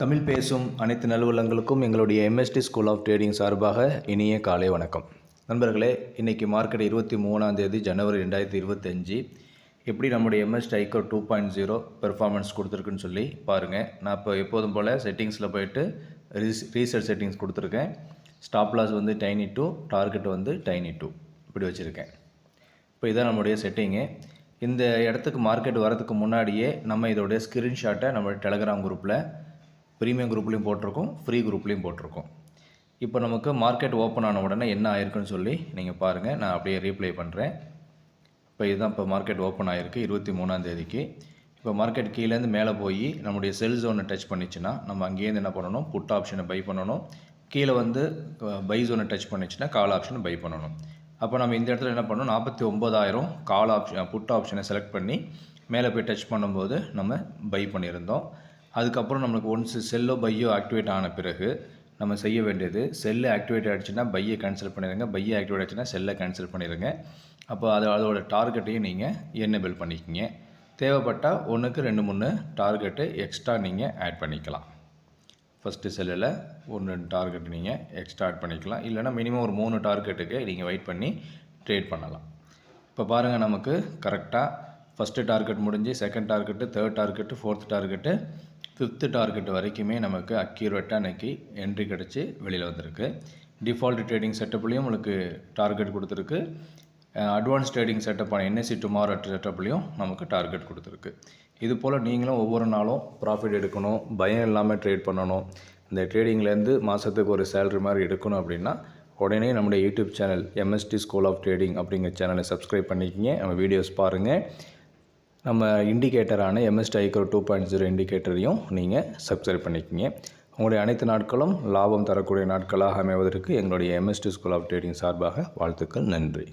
தமிழ் பேசும் அனைத்து நல்லுள்ளங்களுக்கும் எங்களுடைய MST ஸ்கூல் ஆஃப் ட்ரேடிங் சார்பாக இனிய காலை வணக்கம். நண்பர்களே, இன்றைக்கி மார்க்கெட் 23 ஜனவரி 2025 எப்படி நம்முடைய MST ICO 2.0 பெர்ஃபார்மன்ஸ் கொடுத்துருக்குன்னு சொல்லி பாருங்கள். நான் இப்போ எப்போதும் போல் செட்டிங்ஸில் போய்ட்டு ரீசெட் செட்டிங்ஸ் கொடுத்துருக்கேன். ஸ்டாப் லாஸ் வந்து டைனி 2, டார்கெட் வந்து டைனி 2 இப்படி வச்சுருக்கேன். இப்போ இதான் நம்முடைய செட்டிங்கு. இந்த இடத்துக்கு மார்க்கெட் வரதுக்கு முன்னாடியே நம்ம இதோடைய ஸ்க்ரீன்ஷாட்டை நம்ம டெலகிராம் குரூப்பில் ப்ரீமியம் குரூப்லேயும் போட்டிருக்கோம், ஃப்ரீ குரூப்லேயும் போட்டிருக்கோம். இப்போ நமக்கு மார்க்கெட் ஓப்பன் ஆன உடனே என்ன ஆயிருக்குன்னு சொல்லி நீங்கள் பாருங்கள். நான் அப்படியே ரீப்ளை பண்ணுறேன். இப்போ இதுதான் இப்போ மார்க்கெட் ஓப்பன் ஆகிருக்கு 23 இப்போ மார்க்கெட் கீழேருந்து மேலே போய் நம்முடைய செல் ஜோனை டச் பண்ணிச்சுன்னா நம்ம அங்கேருந்து என்ன பண்ணணும், புட் ஆப்ஷனை பை பண்ணணும். கீழே வந்து பை ஜோனை டச் பண்ணிச்சுன்னா கால் ஆப்ஷனை பை பண்ணணும். அப்போ நம்ம இந்த இடத்துல என்ன பண்ணணும், 49,000 கால் ஆப்ஷன் புட் ஆப்ஷனை செலக்ட் பண்ணி மேலே போய் டச் பண்ணும்போது நம்ம பை பண்ணியிருந்தோம். அதுக்கப்புறம் நம்மளுக்கு ஒன்ஸ் செல்லோ பையோ ஆக்டிவேட் ஆன பிறகு நம்ம செய்ய வேண்டியது, செல்லு ஆக்டிவேட் ஆகிடுச்சுன்னா பையை கேன்சல் பண்ணிடுங்க, பையை ஆக்டிவேட் ஆகிடுச்சுன்னா செல்லை கேன்சல் பண்ணிடுங்க. அப்போ அதோட டார்கெட்டையும் நீங்கள் என்னபிள் பண்ணிக்கிங்க. தேவைப்பட்டால் 1க்கு 2-3 டார்கெட்டு எக்ஸ்ட்ரா நீங்கள் ஆட் பண்ணிக்கலாம். ஃபஸ்ட்டு செல்லில் 1 டார்கெட் நீங்கள் எக்ஸ்ட்ரா ஆட் பண்ணிக்கலாம். இல்லைனா மினிமம் ஒரு 3 டார்கெட்டுக்கு நீங்கள் வெயிட் பண்ணி ட்ரேட் பண்ணலாம். இப்போ பாருங்கள், நமக்கு கரெக்டாக ஃபஸ்ட்டு டார்கெட் முடிஞ்சு second target, third target, fourth target, 5th target வரைக்குமே நமக்கு அக்யூரேட்டாக இன்றைக்கி என்ட்ரி கிடச்சி வெளியில் வந்திருக்கு. டிஃபால்ட் ட்ரேடிங் செட்டப்லேயும் உங்களுக்கு டார்கெட் கொடுத்துருக்கு. அட்வான்ஸ் ட்ரேடிங் செட்டப்பான NSE டுமாரோ செட்டப்லேயும் நமக்கு டார்கெட் கொடுத்துருக்கு. இது போல் நீங்களும் ஒவ்வொரு நாளும் ப்ராஃபிட் எடுக்கணும், பயம் இல்லாமல் ட்ரேட் பண்ணணும், இந்த ட்ரேடிங்லேருந்து மாதத்துக்கு ஒரு சேலரி மாதிரி எடுக்கணும் அப்படின்னா உடனே நம்முடைய YouTube channel MST school of trading அப்படிங்கிற சேனலை சப்ஸ்கிரைப் பண்ணிக்கிங்க. நம்ம வீடியோஸ் பாருங்கள். நம்ம இண்டிகேட்டரான MST ICO 2.0 இண்டிகேட்டரையும் நீங்கள் சப்ஸ்கிரைப் பண்ணிக்கிங்க. உங்களுடைய அனைத்து நாட்களும் லாபம் தரக்கூடிய நாட்களாக அமைவதற்கு எங்களுடைய MST ஸ்கூல் ஆஃப் ட்ரேடிங் சார்பாக வாழ்த்துக்கள். நன்றி.